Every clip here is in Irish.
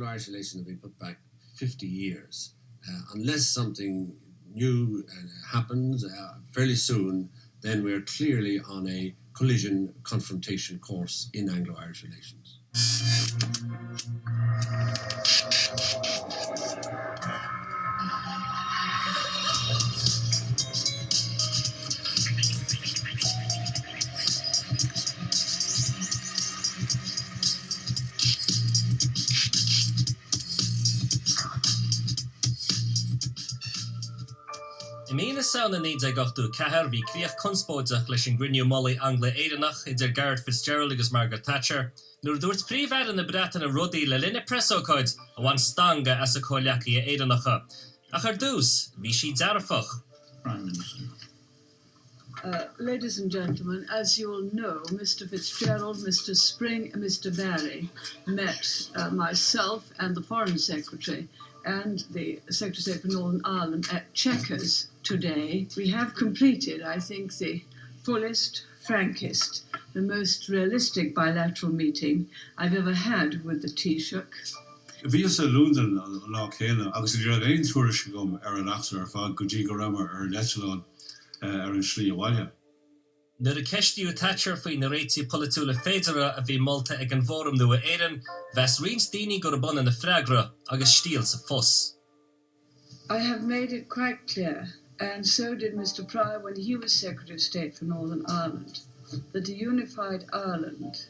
Irish relations have been put back 50 years. Unless something new happens fairly soon, then we're clearly on a collision confrontation course in Anglo-Irish relations. Míle saona níd ag gachtú cethir bhí críoch conspóideach leis an grinniú mollaí Angla éireannach idir Garret Fitzgerald agus Margaret Thatcher, nuair dúirt príomhhead na Breataine rudaí le linne presócáid a bhain stanga as a chomhlachaí éireannacha. Ach ar dús, bhí si dearfach. Prime Minister. Ladies and gentlemen, as you all know, Mr. Fitzgerald, Mr. Spring and Mr. Barry met myself and the Foreign Secretary and the Secretary for Northern Ireland at Chequers today. We have completed, I think, the fullest, frankest, the most realistic bilateral meeting I've ever had with the Taoiseach. Bhí a Lúndan lá chéile, agus idir a réon tuairis gom an achtar ar fád go dtí go raibh ar leitleán ar an slí amhaile. Nuair a ceistú Thatcher faoin na réití politúla féidere a bhí molta ag an bhórum nua éireann, bheas rions daoine gur bun na freagra agus stíal sa fuss. I have made it quite clear, and so did Mr. Pryor when he was Secretary of State for Northern Ireland, that a unified Ireland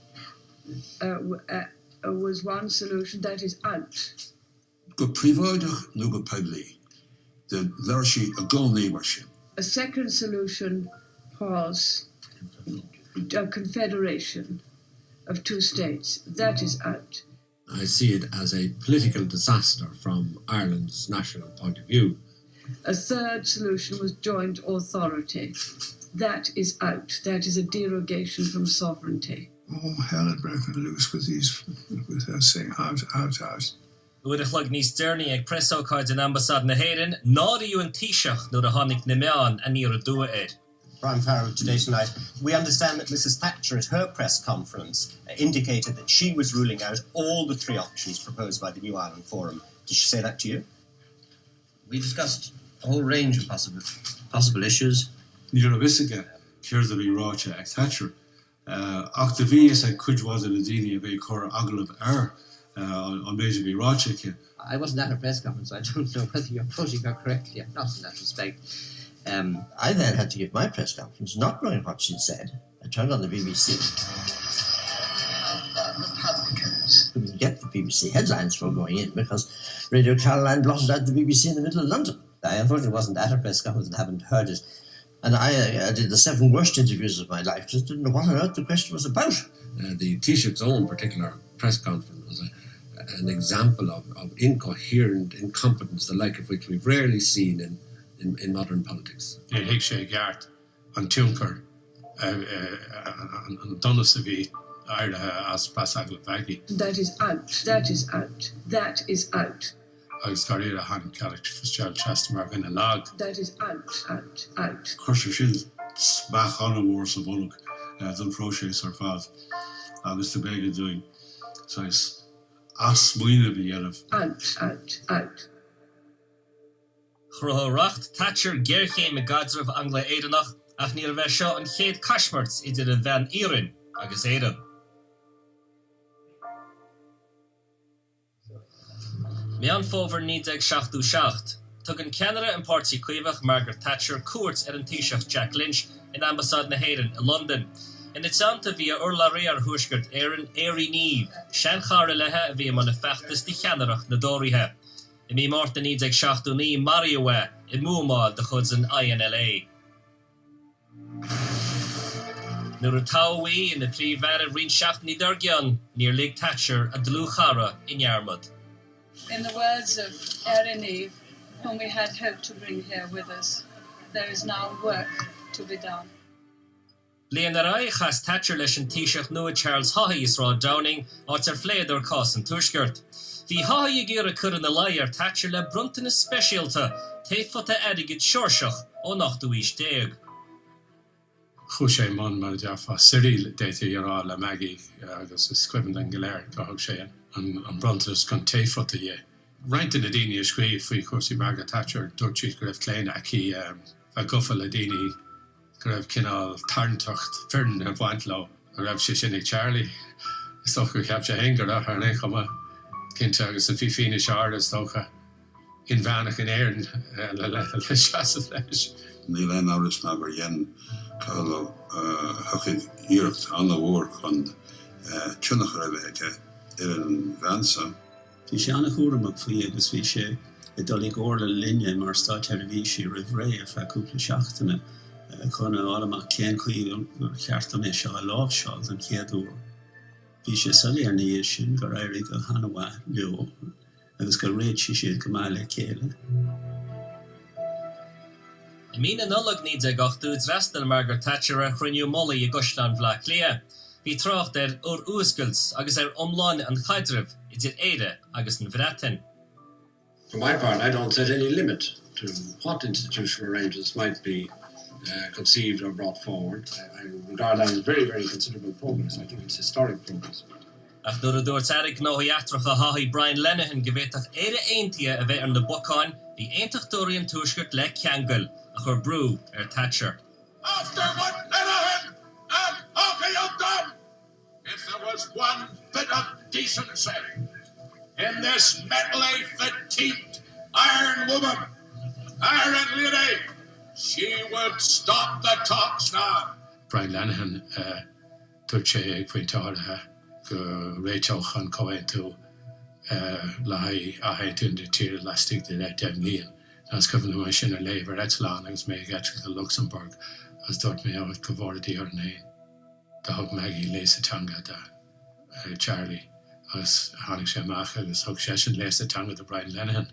was one solution that is out. Go príomháideach nó go peidlí, de leir sí a gcónaí mar sin. A second solution was a confederation of two states. That is out. I see it as a political disaster from Ireland's national point of view. A third solution was joint authority. That is out. That is a derogation from sovereignty. Oh, hell, it broke loose with saying out. Uair a chlog níos dearnaí ag presócáid an ambassad na Héireann, nádaíú an Taoiseach nuair a tháinig na meán a níor a dua éir. Brian Farrell today tonight, we understand that Mrs. Thatcher at her press conference indicated that she was ruling out all the three options proposed by the New Ireland Forum. Did she say that to you? We discussed a whole range of possible issues. Níor a bhísaige céir a bhí ráite ag Thatcher. Ach de bhí is ag cuidhvád a daoine a bheith chur aglah ar on méidir bhí ráite. I wasn't at her press conference, so I don't know whether you're quoting her correctly or not in that respect. I then had to give my press conference, not knowing what she'd said. I turned on the BBC. Republicans. Couldn't get the BBC headlines for going in because Radio Caroline blotted out the BBC in the middle of London. I unfortunately wasn't at her press conference and haven't heard it. And I did the 7 worst interviews of my life, just didn't know what on earth the question was about. The Taoiseach's own particular press conference was an example of incoherent incompetence, the like of which we've rarely seen in modern politics. Hick sé gart an túncar an donas a bhí airthe as pas agla bhagaí. That is out. That is out. That is out. Agus gar éire a hanig Garret Fitzgerald Chestermark in a lag. That is out. Cuirse sin smach an mór sa bhulg don próséis ar fad agus de béige doing. So it's as muoine bhí dhéanamh. Out. Chruthóireacht Thatcher géirché me gaidirmh Angla éireannach ach níor bheith seo an chéad caiismirt idir an bhean Éireann agus éireann. Meán fómhar 1977, tug an ceanara an pártaí cuimhach Margaret Thatcher cuairt ar an Taoiseach Jack Lynch in ambassad na Héireann in London. In it santa via urla réar thuaisceart éireann éirí níomh, sean chara lethe a bhí man na feachtas di cheanarach na dóirithe. I mí mórta níd ag 69 Mariawe I múmáil de chuds an INLA. Nuair a táhaí in na príomhhead rin 7 Dorgian níor lig Thatcher a dlúchara in Yarmouth. In the words of Erin Eve, whom we had hoped to bring here with us, there is now work to be done. Bliain ar chas Thatcher leis an Taoiseach nua Charles Haughey is rá Downing áit ar phléad ar cás an tuaisceart. Bhí Haughey ag iarra cur an a lai ar Thatcher le bruntain is speisialta, taifota adigid seorseach ó nachtú is déag. Chu sé man mar dearfa Cyril déite ará le Maggie agus is cuimhin an goléir go thug sé an Brontes gan taifota ye. Right in the dini scree for Corry Margaret Thatcher, Dutchie Gref Klein, Aki, a guffel a dini, Gref Kinal, Tarntocht, Fern, and Wantlow, Rev Shishinik Charlie. Stoch we capture hanger at her neck, Kintagus, and Fifina Sharders, Stocha, in Vanach and Aaron, Le Chassis Lesh. Nilen Auris Nagar Yen, Carlo, Haughey, Europe, on the war, and Chunach Reveke, in Vansa. Bhí sé anna chuaireamach faoi agus bhí sé I dul gcóirla linne mar stá televísí rih a feúpla seachtainna chuna álamach cén chuí cheartta mé seo a lábhseáil an chéadú. Bhí sé soléir na dhé sin gur éirigh go hanahha leo agus go réad siad go máile céile. I mean an ullag needs a gachtúd restal Margaret Thatcher a chruinniu molla I Guslan Vlach Lia. Bhí trocht úscuilt agus omláin an chaidribh I dtí éire agus an bhreatain. For my part, I don't set any limit to what institutional arrangements might be conceived or brought forward. I regard that as very, very considerable progress. I think it's historic progress. Ach dúr a dúirt Eric nóí atrach a Haughey Brian Lenihan govéitach éire eintia a bheith ar na bocáin bhí aintachtóirí an túisgurt le ceangail a chur brú Thatcher. After what Lenihan and Haughey have done, if there was one bit of decency in this mentally fatigued iron woman, iron lady, she would stop the talks now. Brian Lenihan, Turche Quintada, Rachel Han Coentu, Lai Ahentun de Tier Lastic de Demlian, as Governor Machine Labour at Lan, as Meg at Luxembourg, as Dort me out Cavora de Ornay, the Hug Maggie Lace Tanga, Charlie. As Hannig Shemach agus Hug Session leis a tanga de Brian Lenihan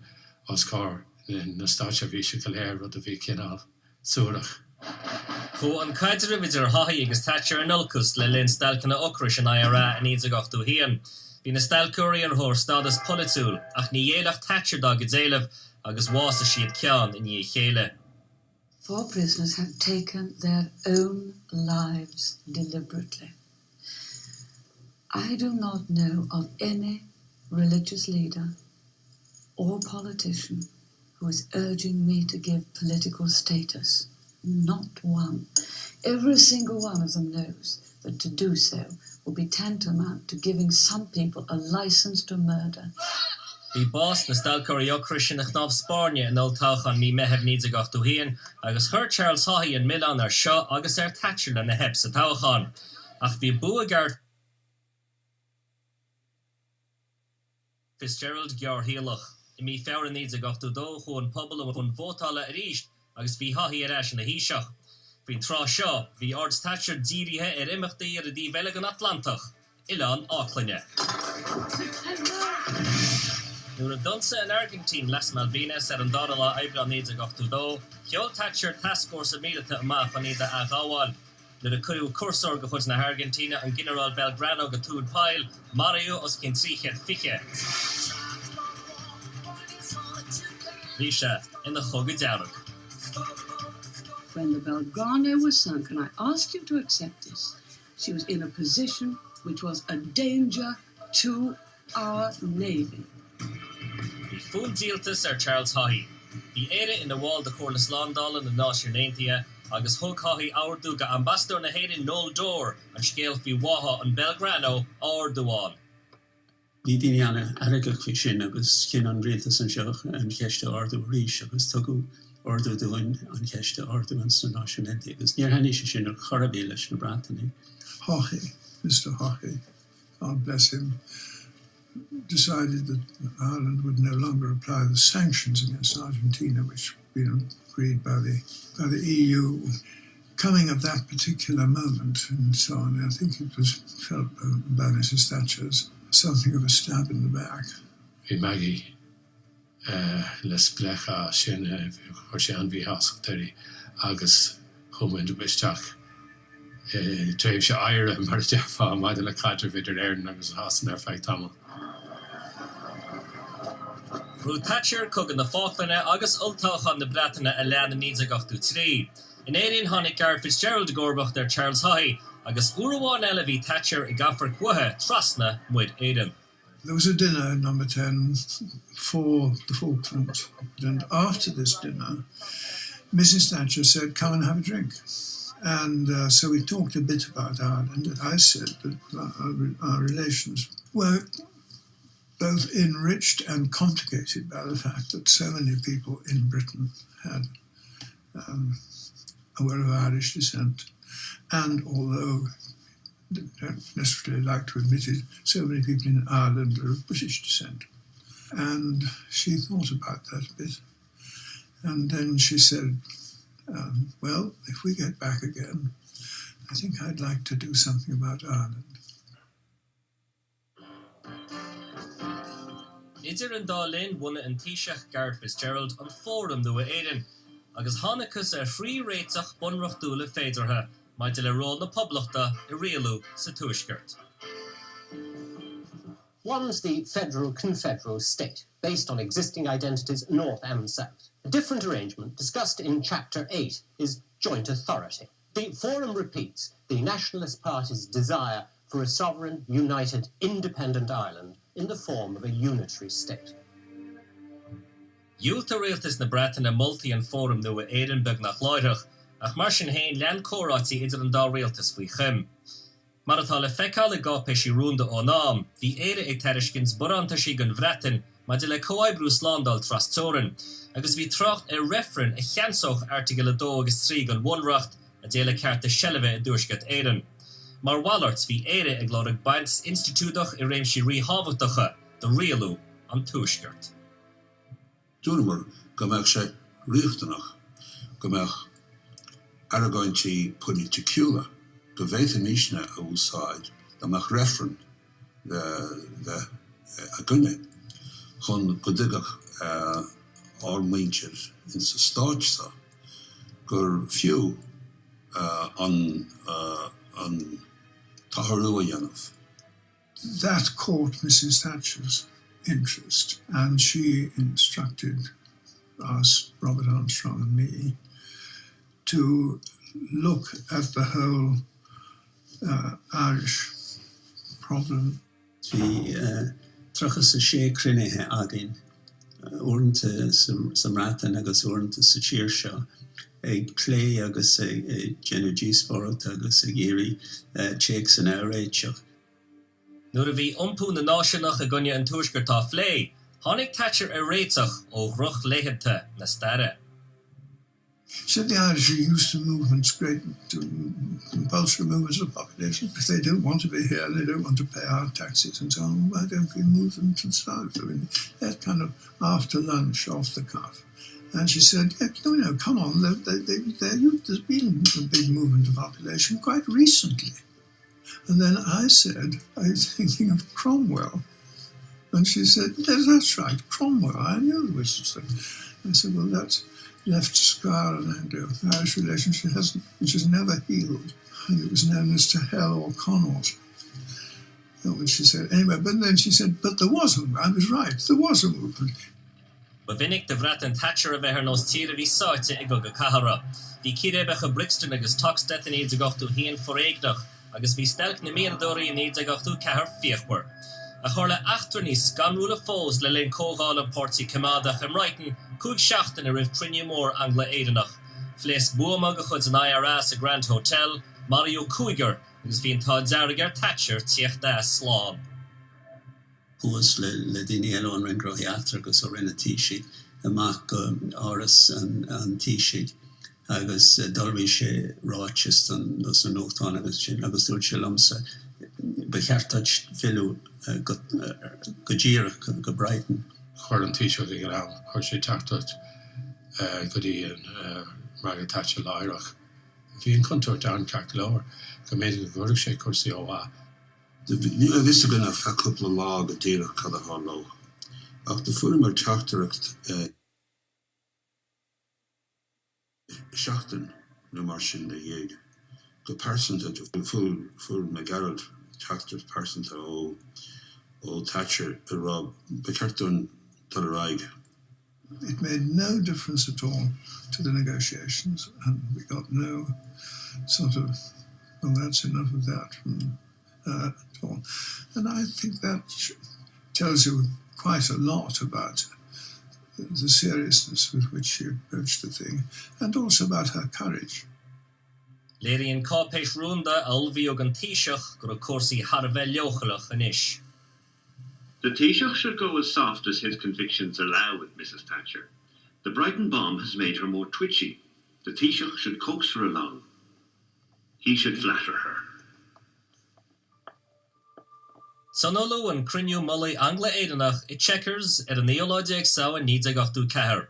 as car in na stacha bhí Claire rud a bhí cinál Súrach. Có an caidir vid Haughey agus Thatcher an ulcus le linn stalcanna ocris an IRA an iad a gachtú hían. Bhí na stalcúirí ar thór stadas politúil ach ní dhéalach Thatcher dá go déileh agus bhása siad ceann in dhé chéile. 4 prisoners have taken their own lives deliberately. I do not know of any religious leader or politician who is urging me to give political status. Not one. Every single one of them knows that to do so will be tantamount to giving some people a license to murder. Bhí bás na stalcúirí ocris in nach námh Spáine an ultáchan ní meheb níd a gachtú hían agus chuir Charles Haughey an Milan ar seo agus ar Thatcher le na heb sa táchán. Ach bhí buagart Fitzgerald Gear Healach. I mi fear needs a gachtú dó chun pobl am chun vótála a ríist agus bhí Haughey ar eis na híiseach. Bhí trá seo, bhí Ard Thatcher dírithe ar imachtaí ar a dí bheile an Atlantach, Ilan áclainne. Nuair a dunsa in Argentine Les Malvinas ar an dála eibla needs a gachtú dó, cheol Thatcher task force a míleta amach an iad a gáháil. Nuair a curú cursor go chud na Argentina an General Belgrano go túd pail, Mario os cin tríchéad fiche. Risha in the Haughey Down. When the Belgrano was sunk, and I ask you to accept this, she was in a position which was a danger to our navy. The full dealtas are Charles Haughey. The éire in the wall the Corliss Landal and the Náisiún Naintia, agus Hug Haughey Aurduga ambassador na Hayden Noel Door and scale fi Waha and Belgrano or Duan. Bhí daoine anna airgeach faoi sin agus cin an rialtas an seach an ceiste ardú ríis agus tugadh ardú doin an ceiste ardú an san náisiúnta agus níor haní sé sin ar chorabé leis na Bratainní. Haughey, Mr. Haughey, God bless him, decided that Ireland would no longer apply the sanctions against Argentina, which had been agreed by the EU. Coming at that particular moment and so on, I think it was felt by Mrs. Thatcher as something of a stab in the back. Bhí Maggie les blecha sin chuir sé an bhí hasachtarí agus chumain de bisteach. Tréimh sé aire mar deafá maidin le cadre vidir éireann agus hasan ar feadh tamil. Rú Thatcher cogan na Falklanne agus ultáchan na Bratainine a leanna níd a gachtú trí. In éireann tháinig gar Fitzgerald Gorbach ar Charles Haughey agus uaháin eile bhí Thatcher I gafar cuathe trasna muid éireann. There was a dinner in number 10 for the Falklands, and after this dinner, Mrs. Thatcher said, "Come and have a drink." And so we talked a bit about Ireland, and I said that our relations were both enriched and complicated by the fact that so many people in Britain were of Irish descent, and although they don't necessarily like to admit it, so many people in Ireland are of British descent. And she thought about that a bit. And then she said, well, if we get back again, I think I'd like to do something about Ireland. Idir an dá linn buna an Taoiseach Garret Fitzgerald an fórum nua éireann, agus tháinicas a phrí réiteach bunreachtúla féidirtha, maith le ról na poblachta I rialú sa tuaisceart. One's the federal-confederal state, based on existing identities north and south. A different arrangement, discussed in Chapter 8, is joint authority. The Forum repeats the Nationalist Party's desire for a sovereign, united, independent Ireland in the form of a unitary state. Dúilt réaltas na Breataine multi an fórum nua éireann beag nach láideach, ach mar sin hain lean córátaí idir an dá réaltas faoi chum. Mar atá le feiceáil I gápéisí rúnda ó nám, bhí éire ag teiriscins buranta sí gon bhreatain, ma de le cóibrú slándáil trastóran, agus bhí trocht referan cheansoch artigile 2 agus 3 gon bhunreacht a déile cearta sellibhe I dúisceart éireann. Mar wallarts bhí éire ag glóradh baint institúdach I réimsí ríthhabhachtacha do rialú an tuaisceart. Dúnamar go mbeadh sé riachtanach, go mbeadh Aragointí pudi tequila, go bhéit míisne a úsáid, go mbeadh referen a gunne, chun go digach ámaintir in sa stáidsa, gur fiú an taharú a dhéanamh. That caught Mrs. Thatcher's interest, and she instructed us, Robert Armstrong and me, to look at the whole Irish problem. Bhí trochas a sé crunethe agin, uaireanta sa mrátain agus uaireanta sa tír seo, ag clé agus ag Genú Sport agus ag éirí téag san áréiteach. Nuair a bhí iompú na náiseanach a gunne an tuaisceart tá phlé, tháinig Thatcher a réiteach ó ruch léithete na staire. She said the Irish are used to movements, great to compulsory movements of the population. If they don't want to be here, they don't want to pay our taxes and so on, why don't we move them to the south? I mean, that kind of after lunch, off the cuff. And she said, yeah, no, come on, there's been a big movement of population quite recently. And then I said, are you thinking of Cromwell? And she said, yes, that's right, Cromwell, I knew it was. I said, well, that's left a scar on the Irish relationship, which has never healed. And it was known as to hell or Connaught. And she said, anyway, but then she said, but there was a movement. I was right, there was a movement. Ba vinnig de bhreatain Thatcher a bheith ar nós tíre bhí sáite I go cahara. Bhí cirébecha Brixton agus Toxteth in éad a gachtú híon foréigdach, agus bhí stelc na míondóirí in éad a gachtú cahar fíochbar. A chuir le achtar níos scanrúla fós le linn cógáil an Pórtaí Cymádach am Wrighton, cúig seachtain a rih trinne mór Angla éireannach. Phléas buama go chud an IRS a Grand Hotel, Mario Cúigar, agus bhí an tá deargar Thatcher tíocht dá slán. Púas le daine eile an ringroíachtar agus ó rinne tíisiid, amach áras an tíisiid, agus dulbhí sé ráitist an nóchtán agus sin, agus dúirt sé lomsa, becheartad fiú go ddíireach go Brighton. Chuir an tíisiid ag an am, chuir sé teachtat go dtí an Margaret Thatcher láireach. Bhí an contúir dan ceart leabhar, go méidir go bhfuirigh sé cuasaí ó bhá. Ní a bhís gan a feúpla lá go dtíireach cad a háló. Ach de fuair teachtareacht seachtain nó mar sin na dhéag. Go percentage full me Gerald teachtar percentage ó Thatcher a Rob becertún tar raig. It made no difference at all to the negotiations, and we got no sort of, well, that's enough of that from at all. And I think that tells you quite a lot about the seriousness with which she approached the thing, and also about her courage. Léiríonn cápéis rúnda albhí Eoghan Taoiseach gur cúrsaí Harbheith leochalach anois. The Taoiseach should go as soft as his convictions allow with Mrs. Thatcher. The Brighton bomb has made her more twitchy. The Taoiseach should coax her along. He should flatter her. Sonolu an criniú molly Angla Éideanach I checkers an néolóide ag sao an níd ag ochtú cahar.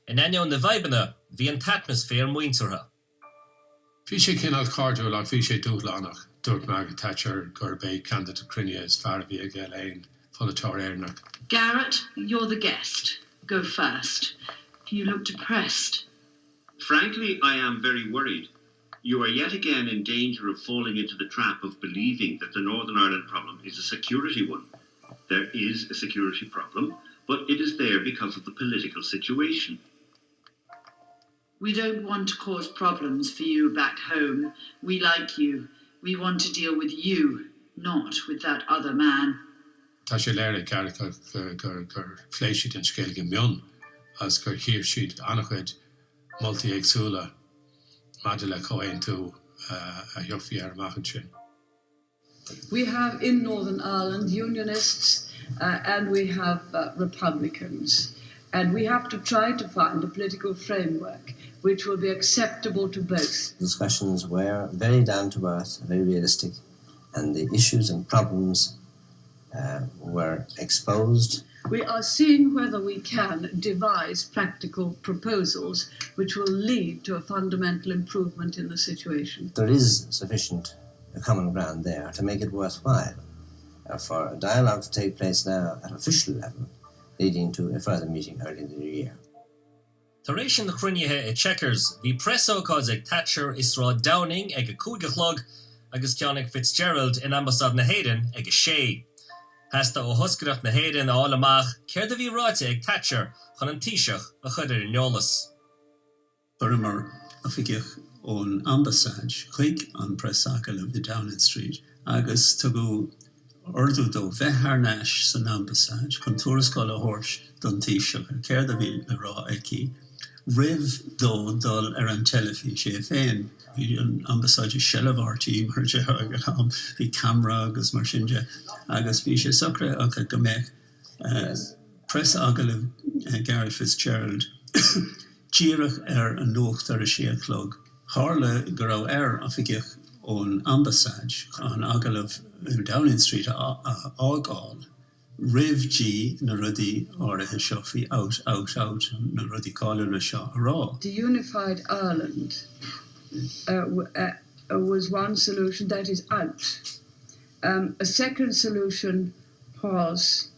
In enyo na vaibana, hí an atmosfér muinterha. Bhí sé cinál cardú le bhí sé dúlánach dúirt Margaret Thatcher gur bé candidate crinne as fear bhí ag éileán folatóir éireannach. Garrett, you're the guest. Go first. You look depressed. Frankly, I am very worried. You are yet again in danger of falling into the trap of believing that the Northern Ireland problem is a security one. There is a security problem, but it is there because of the political situation. We don't want to cause problems for you back home. We like you. We want to deal with you, not with that other man. Tá sé léir Garrett gur phléisiid an scéilge mion as gur hír siad annachhuid multi-éagsúla maidir le comhainn tú a dheochfaí ar amach sin. We have in Northern Ireland Unionists and we have Republicans, and we have to try to find a political framework which will be acceptable to both. Discussions were very down to earth, very realistic, and the issues and problems were exposed. We are seeing whether we can devise practical proposals which will lead to a fundamental improvement in the situation. There is sufficient common ground there to make it worthwhile for a dialogue to take place now at official level, leading to a further meeting early in the new year. Taréis na cruinethe I checkers, hí presócáid ag Thatcher is rá Downing ag a cúigeachlog agus ceannaigh Fitzgerald in ambassad na Héireann ag a sé. Hasta ó hoscaireacht na Héireann á amach, céir de bhí ráite ag Thatcher chun an Taoiseach a chuidir in neolalas. Burmer a figeach ón ambassad chuig an presságal of the Downing Street agus tugu ordu do bheithar náis san ambassad chun tuarascáil a thuairt don Taoiseach céir de bhí le rá aici rih dó dul ar an telefís sé féin. Bhí an ambassad sell of RTE marde agad am bhí camera agus mar sinne agus bhí sé sacre aga go mbeidh press agal of Gary Fitzgerald díreach ar an nócht ar a siachlog. Hála go raibh a figeach ón ambassad an agal of Downing Street ágáil rih na rudí áirithe seo fhí out na rudí cáile le seo rá. The unified Ireland was one solution that is out. A second solution was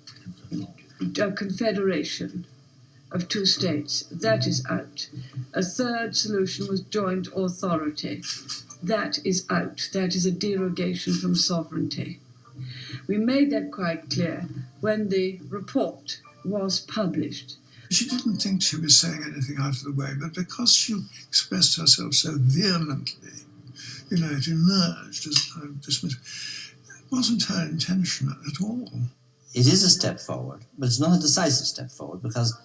a confederation of two states. That is out. A third solution was joint authority. That is out. That is a derogation from sovereignty. We made that quite clear when the report was published. She didn't think she was saying anything out of the way, but because she expressed herself so vehemently, it emerged as kind of dismissed. It wasn't her intention at all. It is a step forward, but it's not a decisive step forward because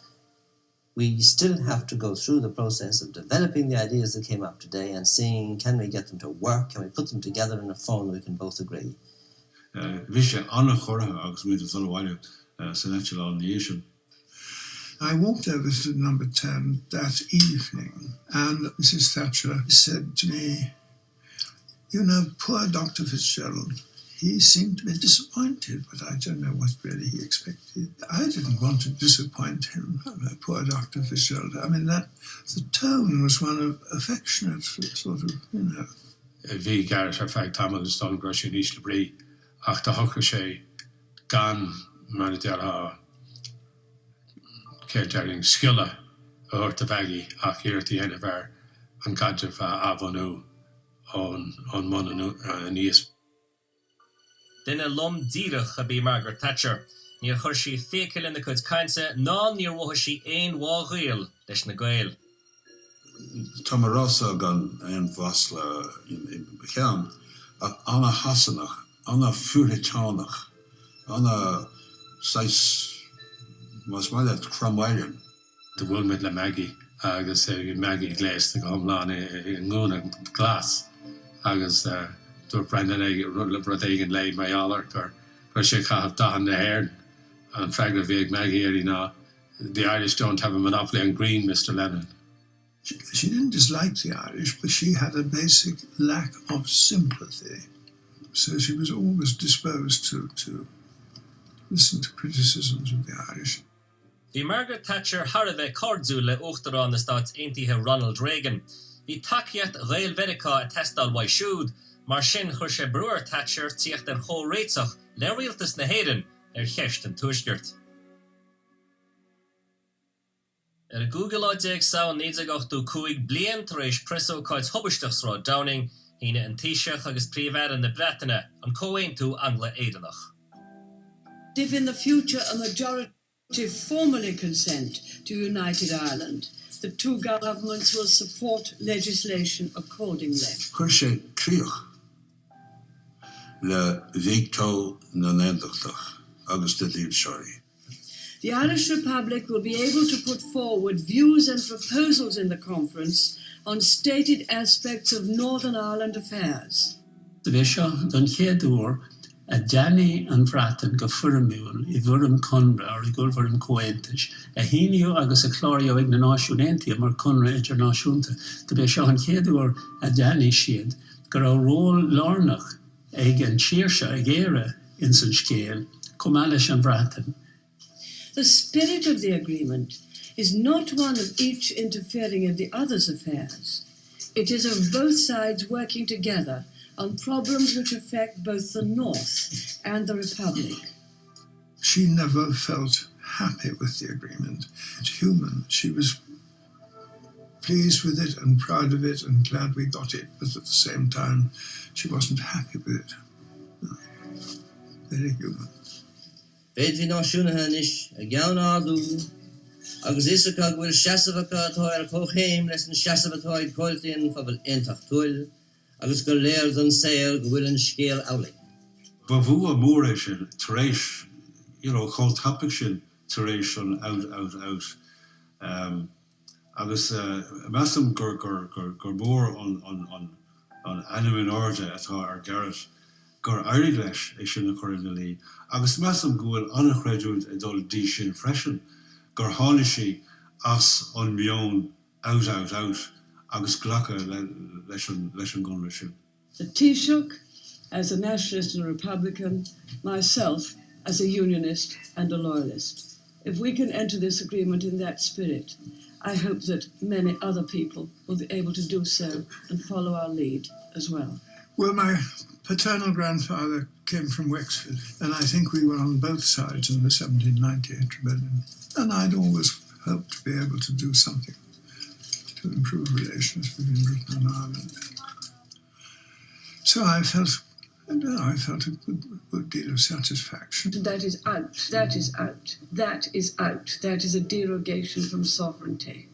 we still have to go through the process of developing the ideas that came up today and seeing, can we get them to work? Can we put them together in a form we can both agree? Vishe anna chorha agus with the Zolawaya Senator on the issue. I walked over to number 10 that evening, and Mrs. Thatcher said to me, poor Dr. Fitzgerald, he seemed to be disappointed, but I don't know what really he expected. I didn't want to disappoint him, poor Dr. Fitzgerald. I mean, the tone was one of affectionate sort of, Bhí Garrett ar feadh tamil is don gros sin níos le brí ach tá thucha sé gan mar deartha céirtearing sciile a thuirt a bheagaí ach iartaí héana bhar an cadreh abhanú ón món níos. Dinne lom díirech a bí Margaret Thatcher. Níor chuir sí fécail in na cuid cainte ná níor bhtha sí aon mhághail leis na gael. Tamarasa gan ein vasla in Becam, anna hasanach, anna furitánach, anna sais was mal dat Cromwellian. The one with la Maggie, agus Maggie glass the gomlan in gona glass, agus to Brendan Rodrigan lay my alert or she have done the hair and fragment of Maggie now. The Irish don't have a monopoly on green, Mr. Lennon. She didn't dislike the Irish, but she had a basic lack of sympathy. So she was always disposed to listen to criticisms of the Irish. The Margaret Thatcher Harve Cordzule Uchterán the Staats Eintige Ronald Reagan. The Takiat Rail Verica a testal wai shoed, mar sin chur Brewer Thatcher tiecht der cho reitsach le rialtas na heden cheist an tuisgurt. Google oideg sao neidig achtu cuig blian taréis preso coits hobbisteachsrá Downing hine an tiiseach agus príomhar na Bretainine an coin tú Angla Éideanach. If in the future a majority formally consent to United Ireland, the two governments will support legislation accordingly. Chuir críoch le Victo na Nendachtach agus de Líbseoirí. The Irish Republic will be able to put forward views and proposals in the conference on stated aspects of Northern Ireland affairs. The Bishop don Chéadúr a Danny and Vratan go furmúil I bhurim Conra or I go bhurim Coentis a híniu agus a chlário ag na náisiúntaí mar Conra internanáisiúnta. The Bishop an Chéadúr a Danny siad gur a ról lárnach ag an tíirse ag éire in san scéal cumális an Vratan. The spirit of the agreement is not one of each interfering in the other's affairs. It is of both sides working together on problems which affect both the North and the Republic. She never felt happy with the agreement. It's human. She was pleased with it and proud of it and glad we got it, but at the same time, she wasn't happy with it. No. Very human. Beit vi náisiúnathe is a gceann ádú, agus isacach bhfuil seasamhacha atá ar chomhéim leis an seasamhatáid coiltaíonn phobal intach tuil, agus go léir don saoil go bhfuil an scéal amhlaigh. Ba bhú a mór é sin taréis, chomh topic sin taréis an out. Agus measam gur mór an animin orda atá ar garret gur airí leis é sin na Corry na Lí. Agus measam gohfuil annachreidúid a dul dí sin freisin, gur tháinig sí as an mion out, agus ghlacha leis an gunra sin. The Taoiseach as a nationalist and a Republican, myself as a unionist and a loyalist. If we can enter this agreement in that spirit, I hope that many other people will be able to do so and follow our lead as well. Well, my paternal grandfather came from Wexford, and I think we were on both sides in the 1798 rebellion. And I'd always hoped to be able to do something to improve relations between Britain and Ireland. So I felt a good deal of satisfaction. That is out. That is out. That is out. That is a derogation from sovereignty.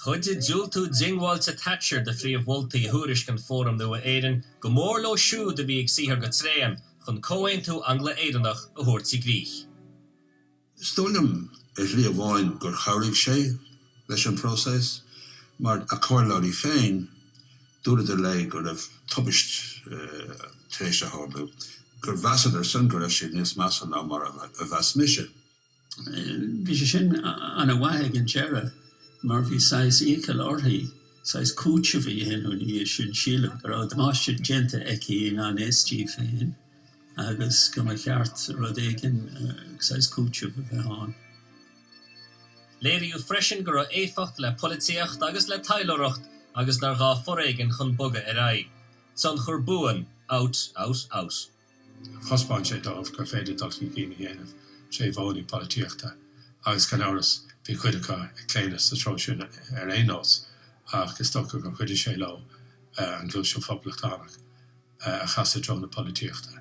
Chudde dúltú dingháilte Thatcher de fríomh bhultaí thuairiscin fórum nua éireann go mór leo siúd a bhí ag saothar go tréan chun comhainn tú Angla Éideanach a thuairt Griach. Stóilm is rí a bháin gur chomhaigh sé leis an prósés, mar a cóirláirí féin dúra de lei gur raibh tubaist tréis a hábú, gur bheasad san gur raibh sin níos measa ná mar a bheas mise. Bhí sé sin an a bhaithe an teire, mar bhí sais écail orthaí, sais cúte bhí henú ní sin sílam, gur áid máiste gente eici an SG féin, agus go a cheart rud éigen sais cúte bhí an. Léiríú freisin gur éfacht le polítíocht agus le taileoireacht agus nar gá foréigen chun boga ar aghaidh. Son chur buan out. Chospáin sé dámh gur féidir dultaí cína dhéanamh sé bhónaí polítíochta agus can áras bhí chuideacha ag cléanas sa tróisiún ar éonás agus tócha gur chuidir sé leo an glúisiú phoblachtánach a chasa drón na polítíochta.